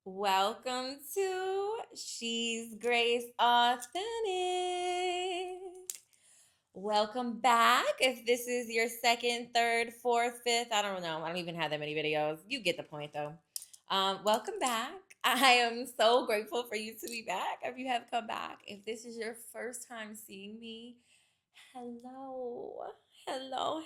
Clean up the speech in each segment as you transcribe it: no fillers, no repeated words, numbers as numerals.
Welcome to She's Grace Authentic. Welcome back. If this is your second, third, fourth, fifth, I don't know. I don't even have that many videos. You get the point though. Welcome back. I am so grateful for you to be back. If you have come back, if this is your first time seeing me, hello. Hello.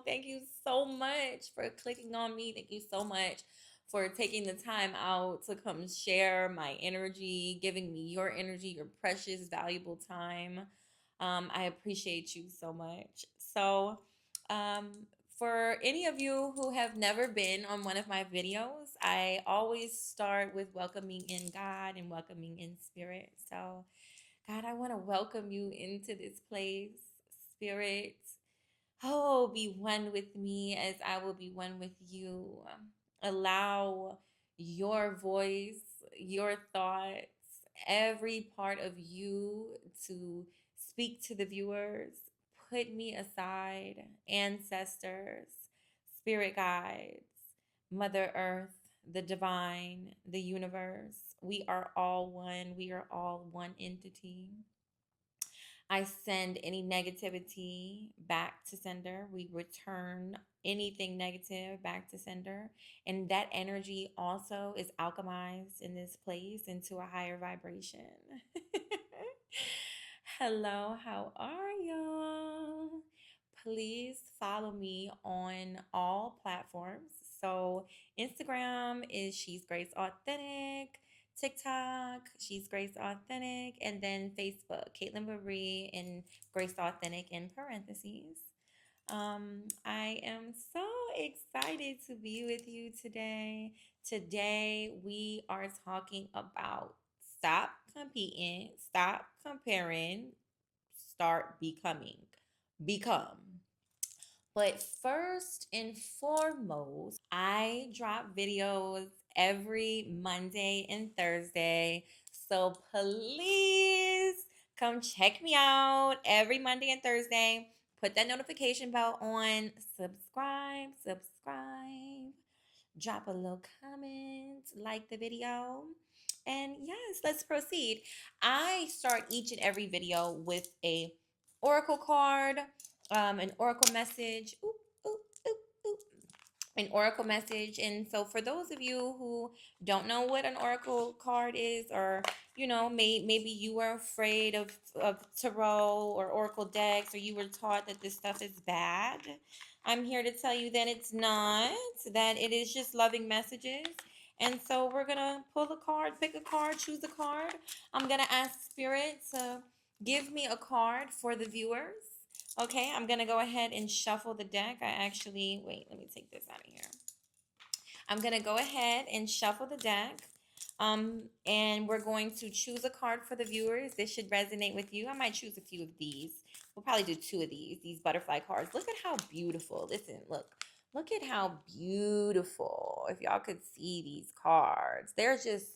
Thank you so much for clicking on me. Thank you so much for taking the time out to come share my energy, giving me your energy, your precious, valuable time. I appreciate you so much. Um, for any of you who have never been on one of my videos, I always start with welcoming in God and welcoming in spirit. So, God, I want to welcome you into this place, spirit. Oh, be one with me as I will be one with you. Allow your voice, your thoughts, every part of you to speak to the viewers. Put me aside, ancestors, spirit guides, Mother Earth, the divine, the universe. We are all one. We are all one entity. I send any negativity back to sender. We return anything negative back to sender. And that energy also is alchemized in this place into a higher vibration. Hello, how are y'all? Please follow me on all platforms. So, Instagram is She's Grace Authentic. TikTok, She's Grace Authentic, and then Facebook, Kaitlyn Marie and Grace Authentic in parentheses. I am so excited to be with you today. Today, we are talking about stop competing, stop comparing, start becoming. Become. But first and foremost, I drop videos every Monday and Thursday. So please come check me out every Monday and Thursday. Put that notification bell on. Subscribe. Drop a little comment, like the video. And yes, let's proceed. I start each and every video with a oracle card, an oracle message. Oop, oop, oop. An oracle message. And so for those of you who don't know what an oracle card is, or maybe you were afraid of tarot or oracle decks, or you were taught that this stuff is bad, I'm here to tell you that it's not, that it is just loving messages. And so we're gonna pull a card, pick a card, choose a card. I'm gonna ask spirit to give me a card for the viewers. Okay, I'm going to go ahead and shuffle the deck. Wait, let me take this out of here. I'm going to go ahead and shuffle the deck. And we're going to choose a card for the viewers. This should resonate with you. I might choose a few of these. We'll probably do two of these butterfly cards. Look at how beautiful. Listen, look at how beautiful. If y'all could see these cards, they're just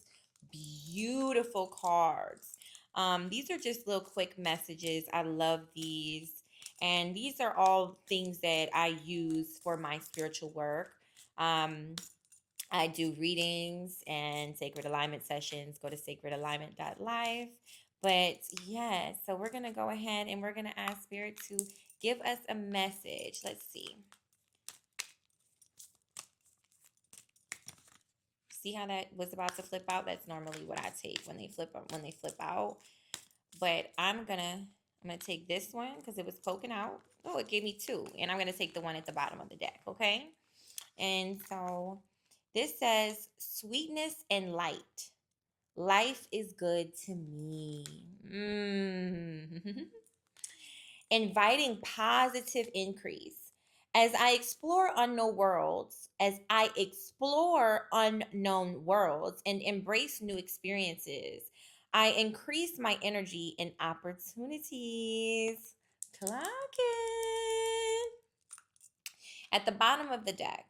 beautiful cards. These are just little quick messages. I love these. And these are all things that I use for my spiritual work. I do readings and sacred alignment sessions. Go to sacredalignment.life. But yes, so we're going to go ahead and we're going to ask Spirit to give us a message. Let's see. See how that was about to flip out? That's normally what I take when they flip out. But I'm gonna take this one because it was poking out. Oh, it gave me two. And I'm gonna take the one at the bottom of the deck, okay? And so this says sweetness and light. Life is good to me. Inviting positive increase. As I explore unknown worlds and embrace new experiences, I increase my energy and opportunities. Clock it. At the bottom of the deck,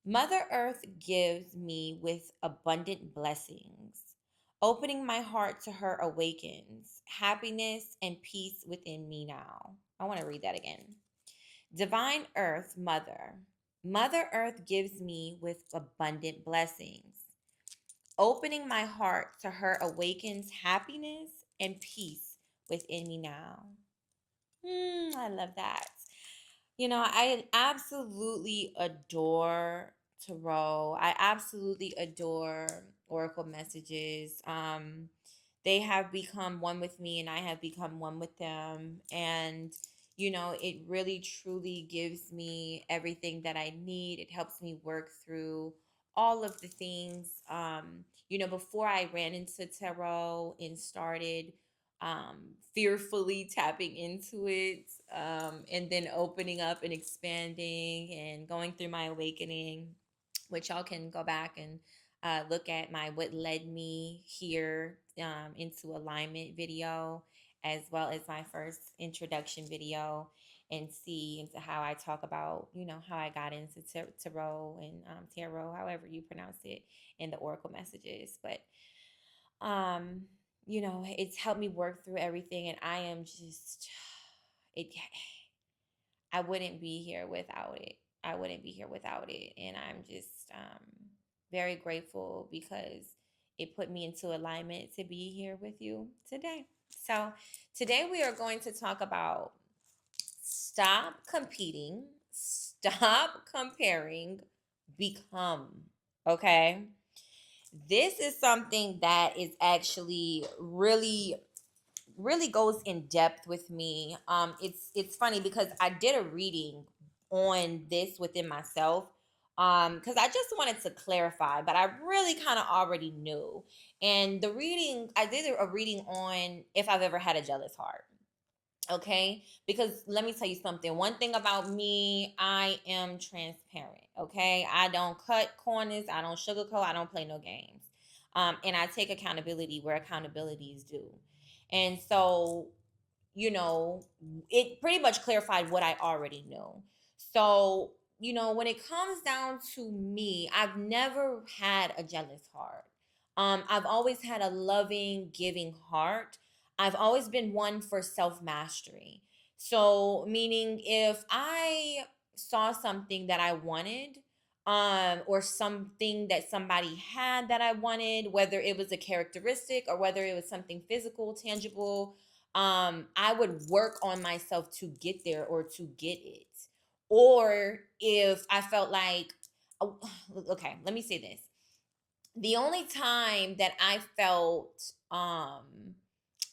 Mother Earth gives me with abundant blessings. Opening my heart to her awakens happiness and peace within me now. I want to read that again. Divine Earth, Mother. Mother Earth gives me with abundant blessings. Opening my heart to her awakens happiness and peace within me now. I love that. I absolutely adore tarot. I absolutely adore oracle messages. They have become one with me, and I have become one with them. And it really truly gives me everything that I need. It helps me work through all of the things. Before I ran into tarot and started fearfully tapping into it, and then opening up and expanding and going through my awakening, which y'all can go back and look at my what led me here into alignment video, as well as my first introduction video, and see into how I talk about how I got into tarot and tarot, however you pronounce it, in the oracle messages. But um it's helped me work through everything, and I am just it I wouldn't be here without it. I wouldn't be here without it. And I'm just very grateful because it put me into alignment to be here with you today. So today we are going to talk about stop competing, stop comparing, become. Okay. This is something that is actually really goes in depth with me. It's funny because I did a reading on this within myself. Because I just wanted to clarify, but I really kind of already knew. And the reading, I did a reading on if I've ever had a jealous heart. Okay, because let me tell you something. One thing about me, I am transparent. Okay, I don't cut corners, I don't sugarcoat, I don't play no games. And I take accountability where accountability is due. And so, you know, it pretty much clarified what I already knew. So, when it comes down to me, I've never had a jealous heart. I've always had a loving, giving heart. I've always been one for self mastery. So, meaning if I saw something that I wanted, or something that somebody had that I wanted, whether it was a characteristic or whether it was something physical, tangible, I would work on myself to get there or to get it. Or if I felt like, oh, okay, let me say this. The only time that I felt, and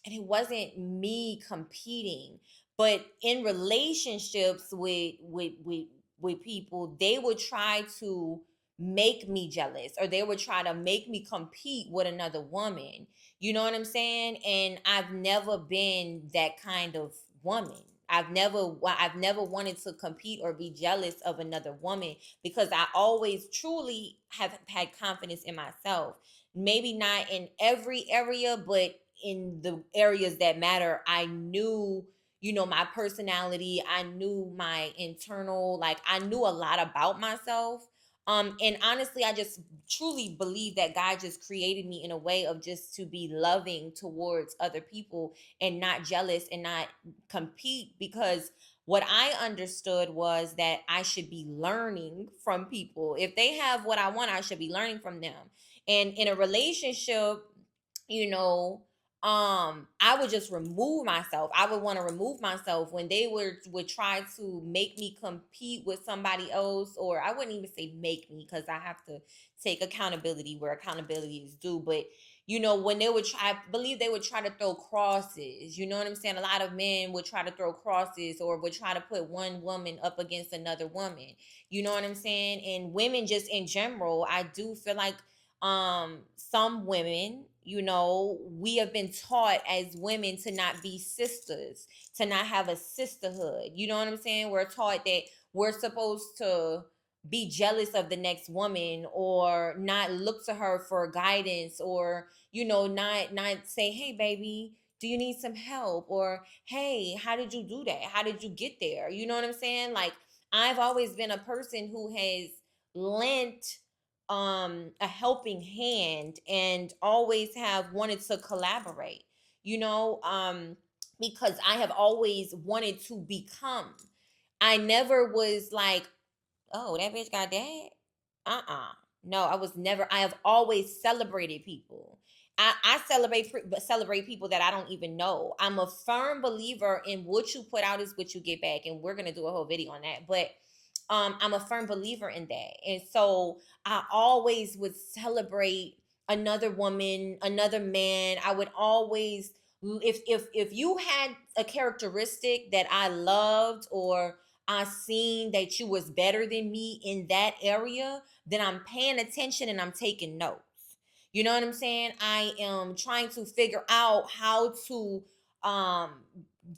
it wasn't me competing, but in relationships with people, they would try to make me jealous, or they would try to make me compete with another woman. You know what I'm saying? And I've never been that kind of woman. I've never wanted to compete or be jealous of another woman, because I always truly have had confidence in myself. Maybe not in every area, but in the areas that matter, I knew, my personality. I knew my internal, like, I knew a lot about myself. And honestly, I just truly believe that God just created me in a way of just to be loving towards other people and not jealous and not compete, because what I understood was that I should be learning from people. If they have what I want, I should be learning from them. And in a relationship, you know I would just remove myself. I would want to remove myself when they would try to make me compete with somebody else. Or I wouldn't even say make me, because I have to take accountability where accountability is due. But when they would try, I believe they would try to throw crosses. You know what I'm saying? A lot of men would try to throw crosses, or would try to put one woman up against another woman. You know what I'm saying? And women just in general, I do feel like some women, we have been taught as women to not be sisters, to not have a sisterhood. You know what I'm saying? We're taught that we're supposed to be jealous of the next woman, or not look to her for guidance, or not say, hey baby, do you need some help? Or hey, how did you do that? How did you get there? You know what I'm saying? Like, I've always been a person who has lent a helping hand, and always have wanted to collaborate, you know um because I have always wanted to become. I never was like, oh, that bitch got dad. Uh-uh. No, I was never. I have always celebrated people. I celebrate people that I don't even know. I'm a firm believer in what you put out is what you get back, and we're gonna do a whole video on that. But I'm a firm believer in that, and so I always would celebrate another woman, another man. I would always, if you had a characteristic that I loved, or I seen that you was better than me in that area, then I'm paying attention and I'm taking notes. You know what I'm saying? I am trying to figure out how to um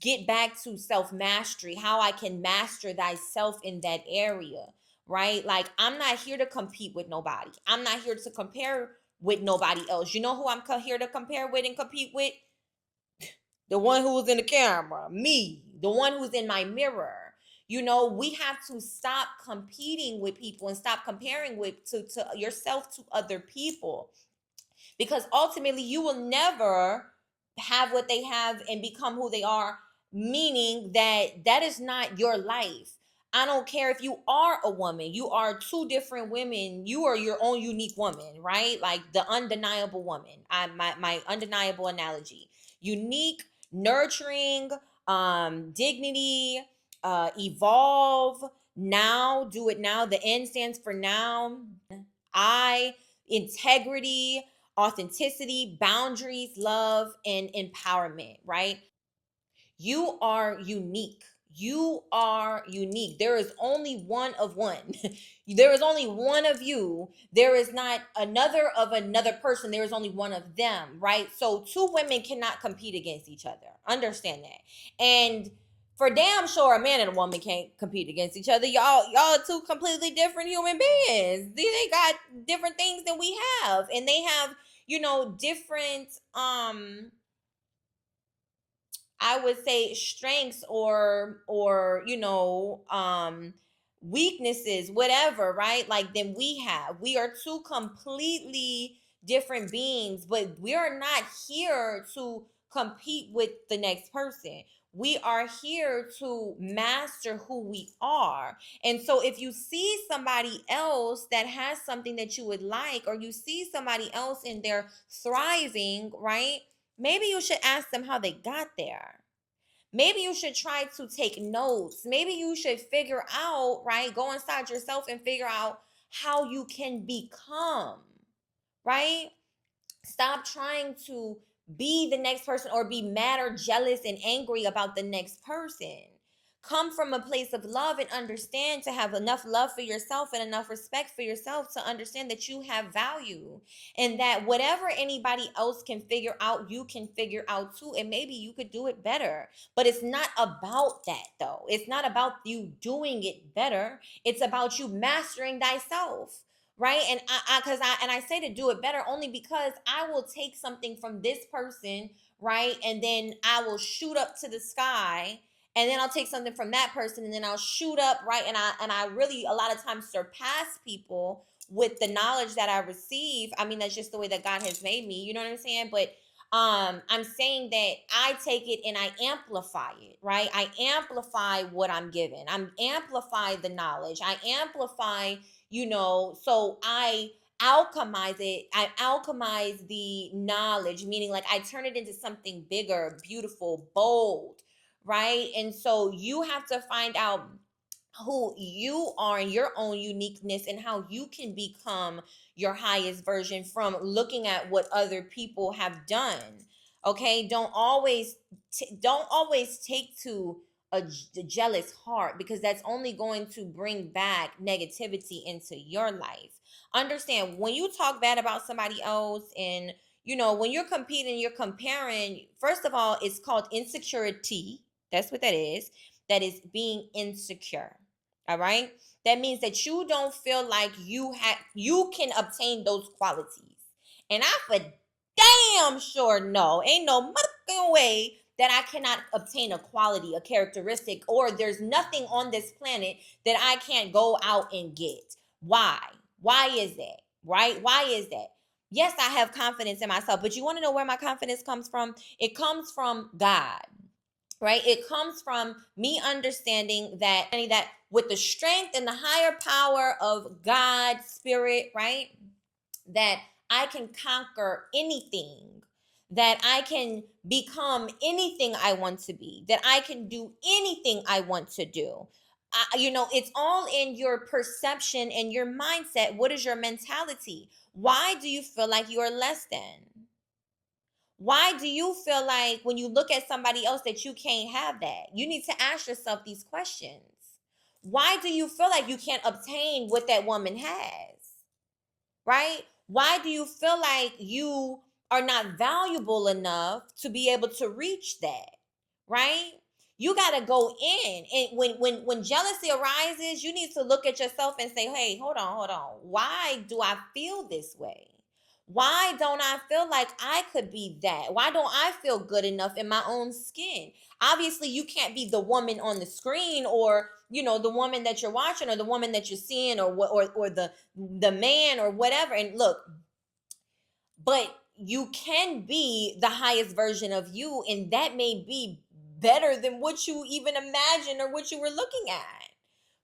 get back to self mastery, how I can master thyself in that area, right? Like, I'm not here to compete with nobody. I'm not here to compare with nobody else. You know who I'm here to compare with and compete with? The one who's in the camera, me, the one who's in my mirror. You know, we have to stop competing with people and stop comparing with to yourself to other people, because ultimately you will never have what they have and become who they are, meaning that that is not your life. I don't care if you are a woman, you are two different women, you are your own unique woman, right? Like the undeniable woman. My undeniable analogy. Unique, nurturing, dignity, evolve, now, do it now. The N stands for now. I, integrity, authenticity, boundaries, love, and empowerment, right? You are unique. You are unique. There is only one of one. There is only one of you. There is not another of another person. There is only one of them, right? So two women cannot compete against each other. Understand that. And for damn sure, a man and a woman can't compete against each other. Y'all are two completely different human beings. They got different things than we have. And they have, different I would say strengths, or weaknesses, whatever, right? Like, than we have. We are two completely different beings, but we are not here to compete with the next person. We are here to master who we are. And so if you see somebody else that has something that you would like, or you see somebody else and they're thriving, right? Maybe you should ask them how they got there. Maybe you should try to take notes. Maybe you should figure out, right? Go inside yourself and figure out how you can become, right? Stop trying to be the next person, or be mad or jealous and angry about the next person. Come from a place of love and understand, to have enough love for yourself and enough respect for yourself to understand that you have value, and that whatever anybody else can figure out, you can figure out too. And maybe you could do it better. But it's not about that, though. It's not about you doing it better. It's about you mastering thyself, right? And I say to do it better only because I will take something from this person, right? And then I will shoot up to the sky, and then I'll take something from that person, and then I'll shoot up, right? And I really a lot of times surpass people with the knowledge that I receive. I mean, that's just the way that God has made me. You know what I'm saying? But I'm saying that I take it and I amplify it, right? I amplify what I'm given. I'm amplify the knowledge. I amplify, so I alchemize it. I alchemize the knowledge, meaning like I turn it into something bigger, beautiful, bold, right? And so you have to find out who you are in your own uniqueness, and how you can become your highest version from looking at what other people have done. Okay, don't always take to a jealous heart, because that's only going to bring back negativity into your life. Understand, when you talk bad about somebody else, and when you're competing, you're comparing, first of all, it's called insecurity. That's what that is. That is being insecure. All right. That means that you don't feel like you can obtain those qualities. And I for damn sure know, ain't no motherfucking way that I cannot obtain a quality, a characteristic, or there's nothing on this planet that I can't go out and get. Why? Why is that? Right? Why is that? Yes, I have confidence in myself, but you want to know where my confidence comes from? It comes from God, right? It comes from me understanding that with the strength and the higher power of God, spirit, right? that I can conquer anything, that I can become anything I want to be, that I can do anything I want to do. It's all in your perception and your mindset. What is your mentality? Why do you feel like you are less than? Why do you feel like when you look at somebody else that you can't have that? You need to ask yourself these questions. Why do you feel like you can't obtain what that woman has? Right? Why do you feel like you are not valuable enough to be able to reach that? Right? You got to go in, and when jealousy arises, you need to look at yourself and say, "Hey, hold on. Why do I feel this way? Why don't I feel like I could be that? Why don't I feel good enough in my own skin?" Obviously, you can't be the woman on the screen, or the woman that you're watching, or the woman that you're seeing, or what, or the man, or whatever. And look, but you can be the highest version of you, and that may be better than what you even imagined or what you were looking at.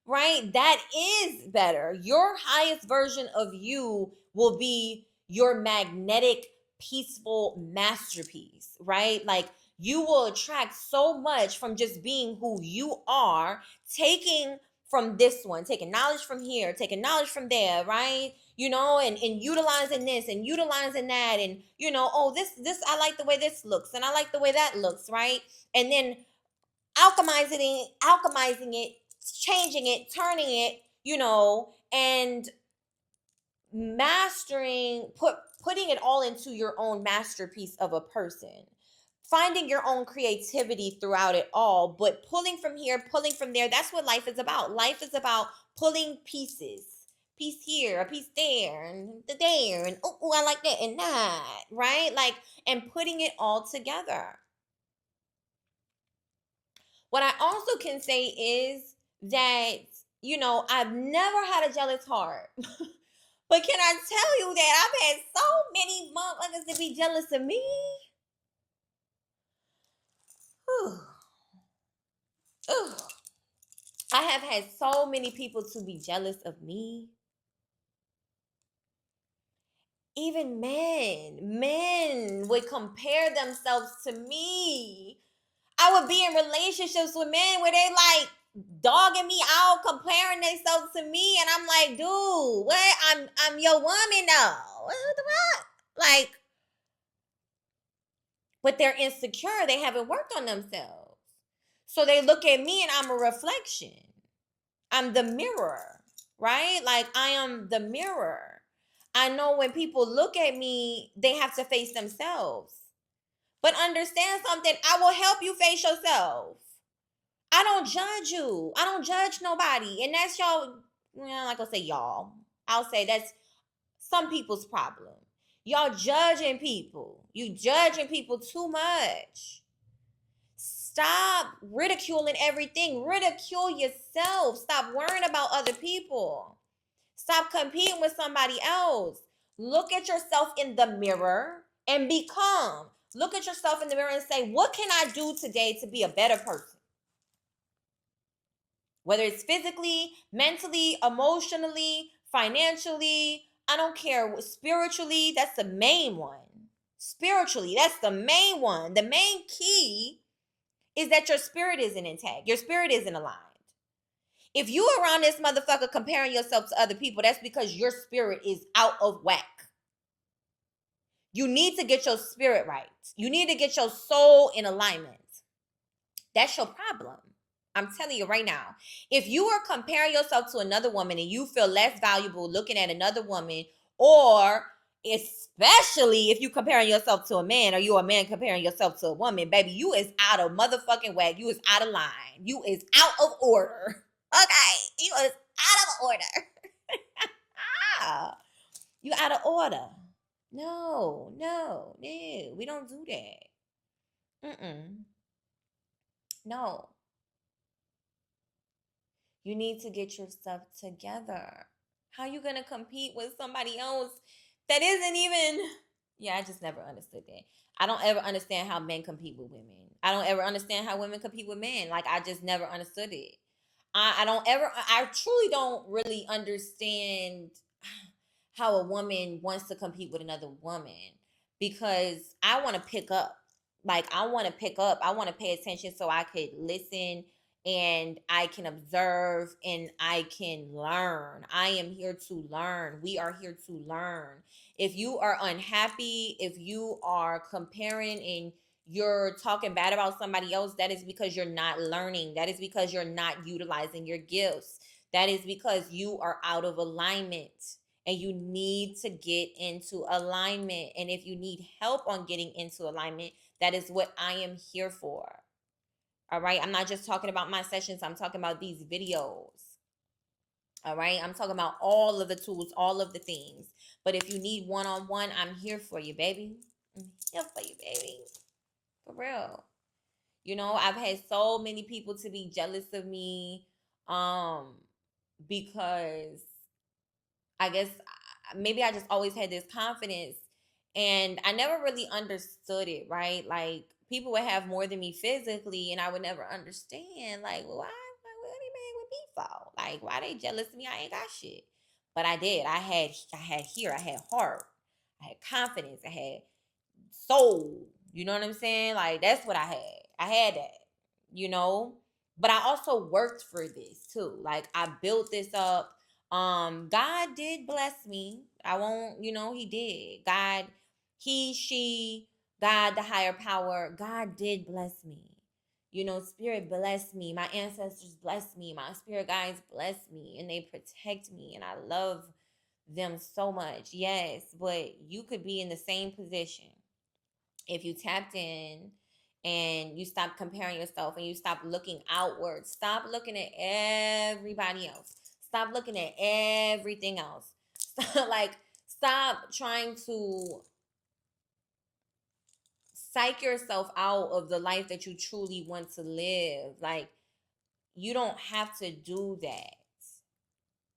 Right? That is better. Your highest version of you will be your magnetic, peaceful masterpiece, right? Like, you will attract so much from just being who you are, taking from this one, taking knowledge from here, taking knowledge from there, right? And utilizing this and utilizing that, and oh, this I like the way this looks, and I like the way that looks, right? And then alchemizing it, changing it, turning it, and putting it all into your own masterpiece of a person. Finding your own creativity throughout it all, but pulling from here, pulling from there. That's what life is about. Life is about pulling pieces. Piece here, a piece there, and there, and oh, I like that and that, right? Like, and putting it all together. What I also can say is that, I've never had a jealous heart. But can I tell you that I've had so many motherfuckers to be jealous of me? Whew. Ugh. I have had so many people to be jealous of me. Even men would compare themselves to me. I would be in relationships with men where they like dogging me out, comparing themselves to me, and I'm like, dude, what? I'm your woman though. What the fuck? Like, but they're insecure. They haven't worked on themselves. So they look at me and I'm a reflection. I'm the mirror, right? Like, I am the mirror. I know when people look at me, they have to face themselves. But understand something, I will help you face yourself. I don't judge you. I don't judge nobody. And that's y'all, I'm not gonna say y'all. I'll say that's some people's problem. Y'all judging people. You judging people too much. Stop ridiculing everything. Ridicule yourself. Stop worrying about other people. Stop competing with somebody else. Look at yourself in the mirror and be calm. Look at yourself in the mirror and say, what can I do today to be a better person? Whether it's physically, mentally, emotionally, financially, I don't care. Spiritually, that's the main one. Spiritually, that's the main one. The main key is that your spirit isn't intact. Your spirit isn't aligned. If you around this motherfucker comparing yourself to other people, that's because your spirit is out of whack. You need to get your spirit right. You need to get your soul in alignment. That's your problem. I'm telling you right now. If you are comparing yourself to another woman and you feel less valuable looking at another woman, or especially if you comparing yourself to a man, or you a man comparing yourself to a woman, baby, you is out of motherfucking whack. You is out of line. You is out of order. Okay? You is out of order. You out of order. No. We don't do that. No. You need to get your stuff together. How you gonna compete with somebody else that isn't even? Yeah, I just never understood that. I don't ever understand how men compete with women. I don't ever understand how women compete with men. Like, I just never understood it. I truly don't really understand how a woman wants to compete with another woman, because I want to pick up. Like, I want to pick up. I want to pay attention so I could listen and I can observe and I can learn. I am here to learn. We are here to learn. If you are unhappy, if you are comparing and you're talking bad about somebody else, that is because you're not learning. That is because you're not utilizing your gifts. That is because you are out of alignment and you need to get into alignment. And if you need help on getting into alignment, that is what I am here for. All right. I'm not just talking about my sessions, I'm talking about these videos. All right. I'm talking about all of the tools, all of the things. But if you need one on one, I'm here for you, baby. I'm here for you, baby. For real. You know, I've had so many people to be jealous of me because I guess maybe I just always had this confidence and I never really understood it, right? Like, people would have more than me physically and I would never understand, like, well, what they mad with me for? Like, why they jealous of me? I ain't got shit. But I did. I had heart, I had confidence, I had soul. You know what I'm saying? Like, that's what I had. I had that, you know? But I also worked for this too. Like, I built this up. God did bless me. I won't, he did. God, he, she, God, the higher power, God did bless me. Spirit blessed me. My ancestors blessed me. My spirit guides blessed me and they protect me and I love them so much. Yes, but you could be in the same position if you tapped in and you stop comparing yourself and you stop looking outward. Stop looking at everybody else. Stop looking at everything else. Stop trying to psych yourself out of the life that you truly want to live. Like, you don't have to do that.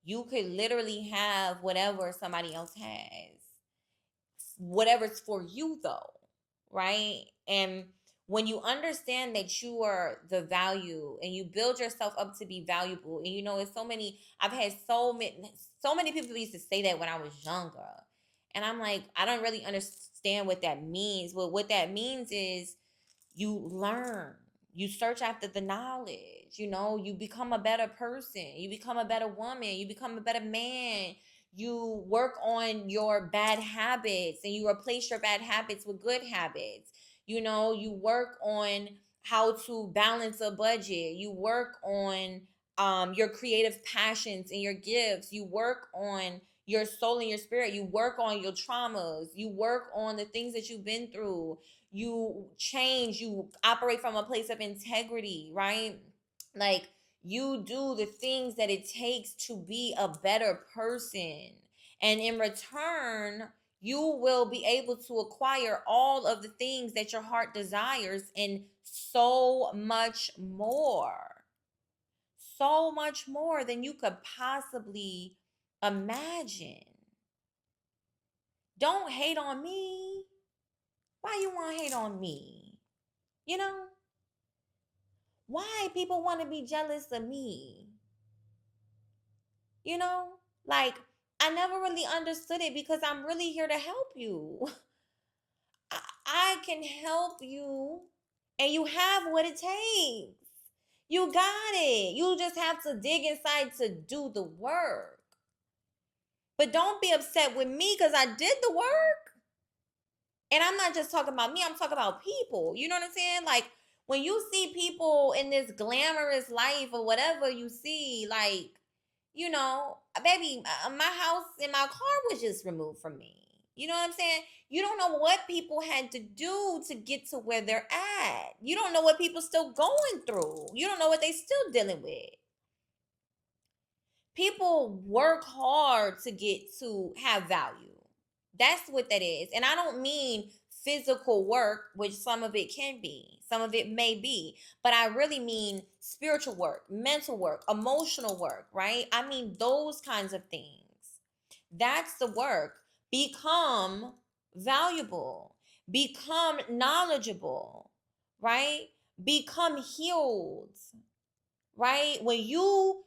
You could literally have whatever somebody else has. Whatever's for you, though, right? And when you understand that you are the value and you build yourself up to be valuable, and it's so many, I've had so many people used to say that when I was younger. And I'm like, I don't really understand what that means. Well, what that means is you learn, you search after the knowledge, you become a better person, you become a better woman, you become a better man. You work on your bad habits and you replace your bad habits with good habits. You work on how to balance a budget. You work on your creative passions and your gifts. You work on your soul and your spirit. You work on your traumas. You work on the things that you've been through. You change. You operate from a place of integrity, right? Like, you do the things that it takes to be a better person. And in return, you will be able to acquire all of the things that your heart desires and so much more. So much more than you could possibly imagine. Don't hate on me. Why you want to hate on me? Why people want to be jealous of me? You know, like, I never really understood it because I'm really here to help you. I can help you, and you have what it takes. You got it. You just have to dig inside to do the work. But don't be upset with me because I did the work. And I'm not just talking about me, I'm talking about people. You know what I'm saying? Like, when you see people in this glamorous life or whatever you see, like, baby, my house and my car was just removed from me. You know what I'm saying? You don't know what people had to do to get to where they're at. You don't know what people still going through. You don't know what they still dealing with. People work hard to get to have value. That's what that is. And I don't mean physical work, which some of it can be, some of it may be, but I really mean spiritual work, mental work, emotional work, right? I mean those kinds of things. That's the work. Become valuable, become knowledgeable, right? Become healed, right? When you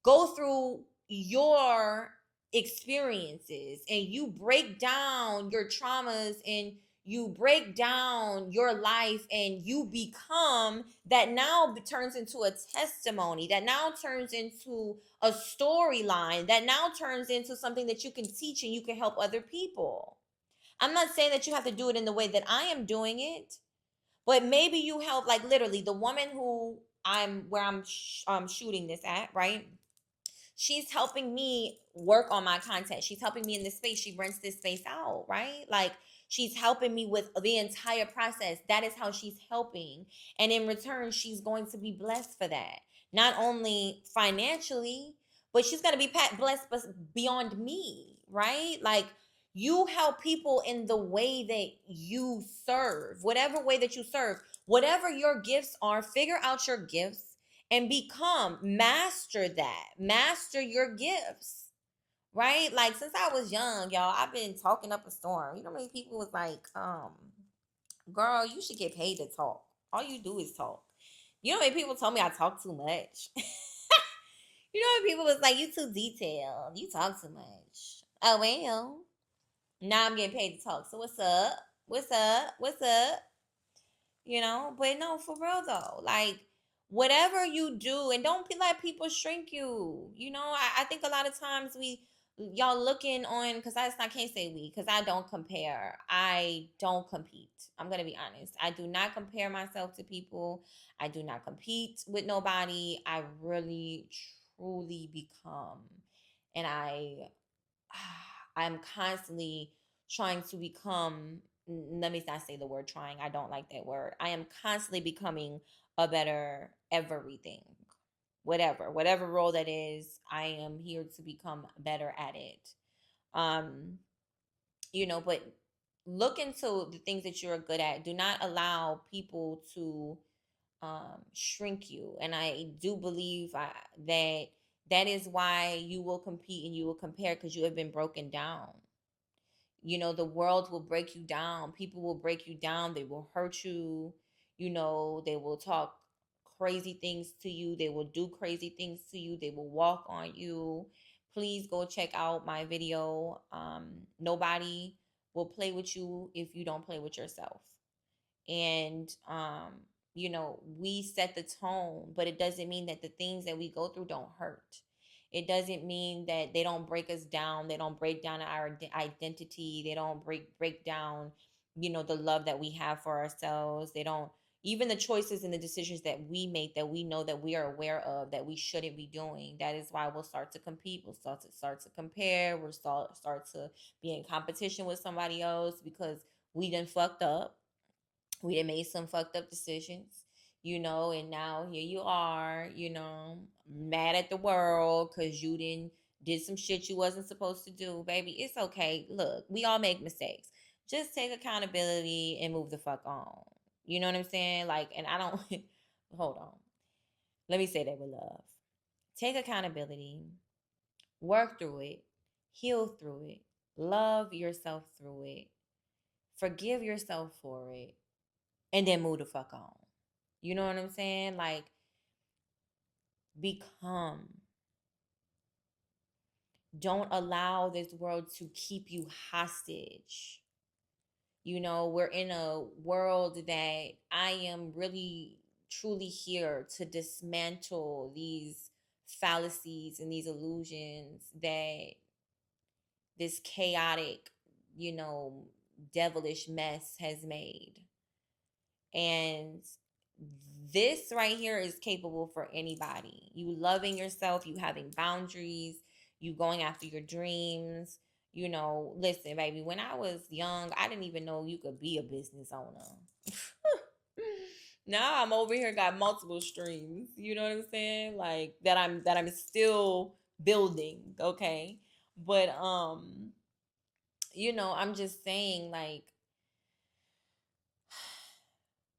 go through your experiences and you break down your traumas and you break down your life and you become that now turns into a testimony, that now turns into a storyline, that now turns into something that you can teach and you can help other people. I'm not saying that you have to do it in the way that I am doing it, but maybe you help, like literally the woman who I'm shooting this at, right? She's helping me work on my content. She's helping me in this space. She rents this space out, right? Like she's helping me with the entire process. That is how she's helping. And in return, she's going to be blessed for that. Not only financially, but she's going to be blessed beyond me, right? Like you help people in the way that you serve, whatever way that you serve, whatever your gifts are, figure out your gifts and master your gifts, right? Like since I was young, y'all, I've been talking up a storm. You know how many people was like, girl, you should get paid to talk. All you do is talk. You know how many people told me I talk too much? You know how many people was like, you too detailed, you talk too much. Oh well, now I'm getting paid to talk, so what's up, what's up? But no, for real though, like whatever you do, and don't let people shrink you. I think a lot of times y'all looking on, because I can't say we, because I don't compare, I don't compete. I'm gonna be honest, I do not compare myself to people. I do not compete with nobody. I really truly become, and I'm constantly trying to become, let me not say the word trying, I don't like that word. I am constantly becoming a better everything. Whatever role that is, I am here to become better at it. Um, but look into the things that you're good at. Do not allow people to shrink you. And I do believe that that is why you will compete and you will compare, because you have been broken down. The world will break you down. People will break you down. They will hurt you. They will talk crazy things to you. They will do crazy things to you. They will walk on you. Please go check out my video. Nobody will play with you if you don't play with yourself. And we set the tone, but it doesn't mean that the things that we go through don't hurt. It doesn't mean that they don't break us down. They don't break down our identity. They don't break down the love that we have for ourselves. They don't, even the choices and the decisions that we make, that we know, that we are aware of, that we shouldn't be doing. That is why we'll start to compete. We'll start to compare. We'll start to be in competition with somebody else, because we done fucked up. We had made some fucked up decisions, and now here you are, mad at the world because you did some shit you wasn't supposed to do. Baby, it's okay. Look, we all make mistakes. Just take accountability and move the fuck on. You know what I'm saying? Like, and I don't hold on. Let me say that with love. Take accountability, work through it, heal through it, love yourself through it, forgive yourself for it, and then move the fuck on. You know what I'm saying? Like, become. Don't allow this world to keep you hostage. We're in a world that I am really, truly here to dismantle these fallacies and these illusions that this chaotic, devilish mess has made. And this right here is capable for anybody. You loving yourself, you having boundaries, you going after your dreams. Listen, baby, when I was young, I didn't even know you could be a business owner. Now I'm over here, got multiple streams. You know what I'm saying? Like that I'm still building, okay? But I'm just saying, like,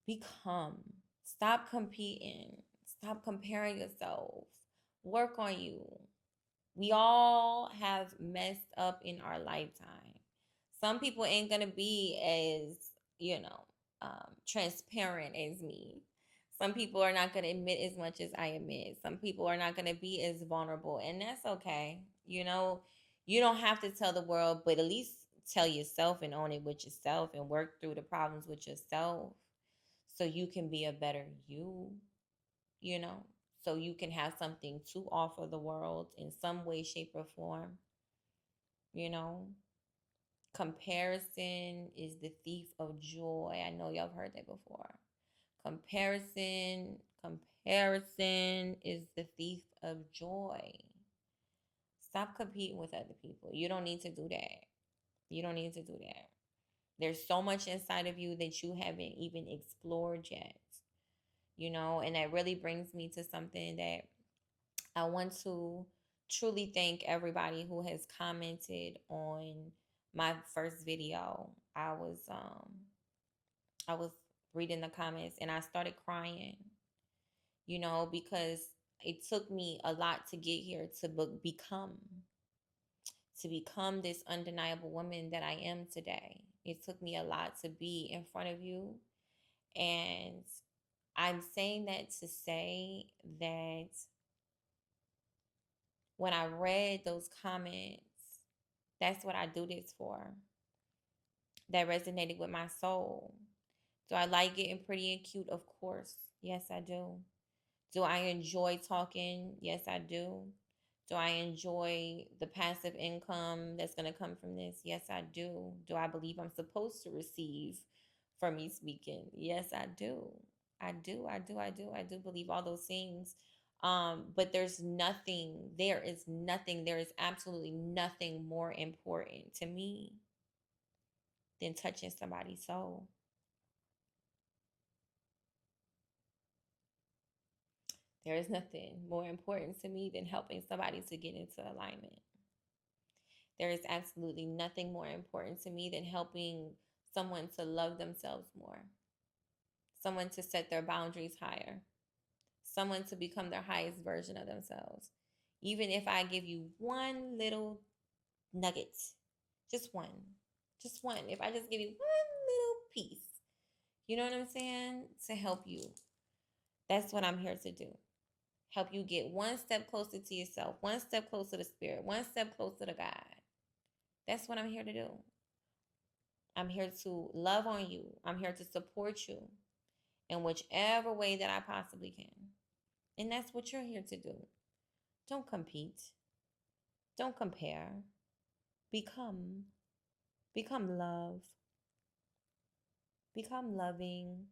become. Stop competing. Stop comparing yourself. Work on you. We all have messed up in our lifetime. Some people ain't gonna be as, transparent as me. Some people are not gonna admit as much as I admit. Some people are not gonna be as vulnerable, and that's okay. You don't have to tell the world, but at least tell yourself and own it with yourself and work through the problems with yourself so you can be a better you, you know, so you can have something to offer the world in some way, shape, or form, you know. Comparison is the thief of joy. I know y'all have heard that before. Comparison is the thief of joy. Stop competing with other people. You don't need to do that. You don't need to do that. There's so much inside of you that you haven't even explored yet, you know, and that really brings me to something that I want to truly thank everybody who has commented on my first video. I was reading the comments and I started crying, you know, because it took me a lot to get here to become this undeniable woman that I am today. It took me a lot to be in front of you. And I'm saying that to say that when I read those comments, that's what I do this for. That resonated with my soul. Do I like getting pretty and cute? Of course. Yes, I do. Do I enjoy talking? Yes, I do. Do I enjoy the passive income that's going to come from this? Yes, I do. Do I believe I'm supposed to receive from me speaking? Yes, I do. I do believe all those things. But there is absolutely nothing more important to me than touching somebody's soul. There is nothing more important to me than helping somebody to get into alignment. There is absolutely nothing more important to me than helping someone to love themselves more, someone to set their boundaries higher, someone to become their highest version of themselves. Even if I give you one little nugget, just one, just one, if I just give you one little piece, you know what I'm saying? To help you. That's what I'm here to do. Help you get one step closer to yourself, one step closer to spirit, one step closer to God. That's what I'm here to do. I'm here to love on you. I'm here to support you in whichever way that I possibly can. And that's what you're here to do. Don't compete. Don't compare. Become. Become love. Become loving.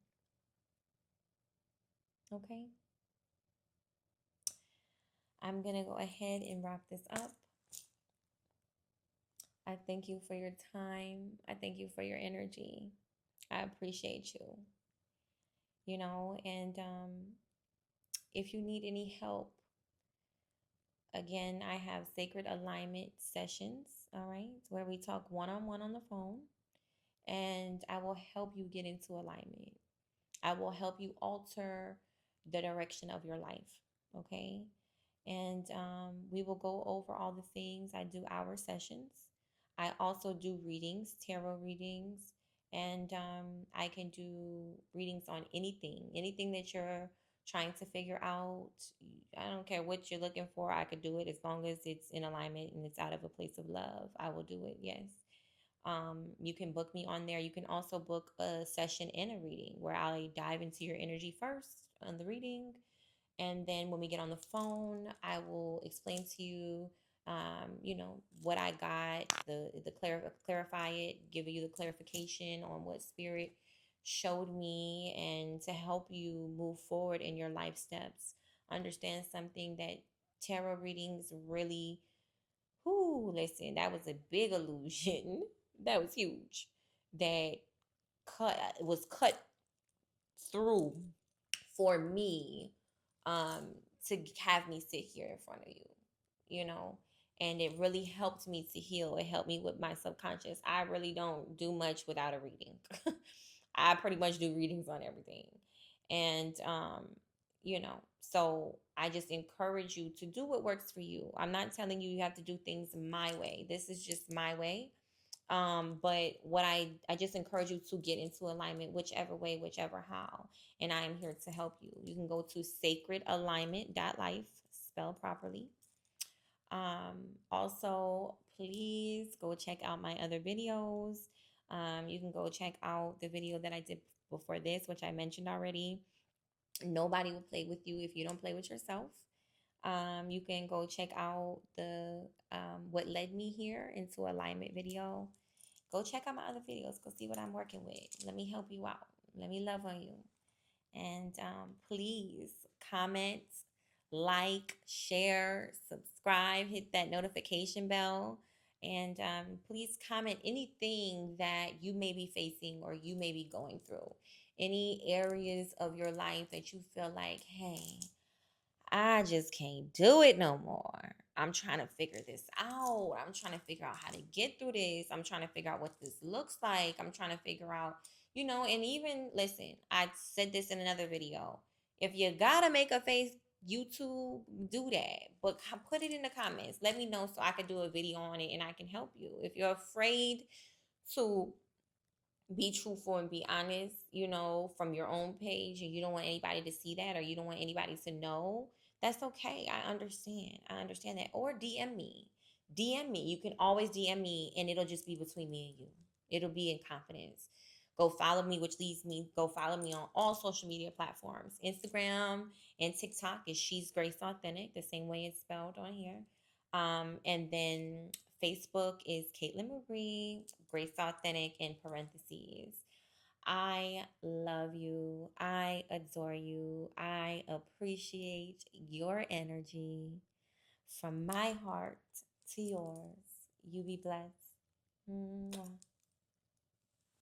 Okay? I'm going to go ahead and wrap this up. I thank you for your time. I thank you for your energy. I appreciate you. You know, and if you need any help, again, I have sacred alignment sessions, all right, where we talk one on one on the phone, and I will help you get into alignment. I will help you alter the direction of your life, okay? And we will go over all the things. I do hour sessions. I also do readings, tarot readings, and I can do readings on anything that you're trying to figure out. I don't care what you're looking for. I could do it as long as it's in alignment and it's out of a place of love. I will do it. Yes. You can book me on there. You can also book a session and a reading where I dive into your energy first on the reading, and then when we get on the phone, I will explain to you, you know, what I got, clarify it, give you the clarification on what spirit showed me, and to help you move forward in your life steps. Understand something that tarot readings really, whoo, listen, that was a big illusion. That was huge. That was cut through for me, um to have me sit here in front of you, you know. And it really helped me to heal. It helped me with my subconscious. I really don't do much without a reading. I pretty much do readings on everything. And you know, so I just encourage you to do what works for you. I'm not telling you you have to do things my way. This is just my way. But what I just encourage you to get into alignment, whichever way, whichever how. And I am here to help you. You can go to sacredalignment.life, spelled properly. Also, please go check out my other videos. You can go check out the video that I did before this, which I mentioned already. Nobody will play with you if you don't play with yourself. You can go check out the what led me here into alignment video. Go check out my other videos. Go see what I'm working with. Let me help you out. Let me love on you. And please comment, like, share, subscribe, hit that notification bell. And please comment anything that you may be facing or you may be going through. Any areas of your life that you feel like, hey, I just can't do it no more. I'm trying to figure this out. I'm trying to figure out how to get through this. I'm trying to figure out what this looks like. I'm trying to figure out, and even listen, I said this in another video. If you gotta make a face YouTube, do that. But put it in the comments. Let me know so I can do a video on it and I can help you. If you're afraid to be truthful and be honest, from your own page, and you don't want anybody to see that or you don't want anybody to know, that's okay. I understand. I understand that. Or DM me. DM me. You can always DM me and it'll just be between me and you. It'll be in confidence. Go follow me, which leads me, go follow me on all social media platforms. Instagram and TikTok is She's Grace Authentic, the same way it's spelled on here. And then Facebook is Kaitlyn Marie, Grace Authentic in parentheses. I love you. I adore you. I appreciate your energy from my heart to yours. You be blessed. Mwah.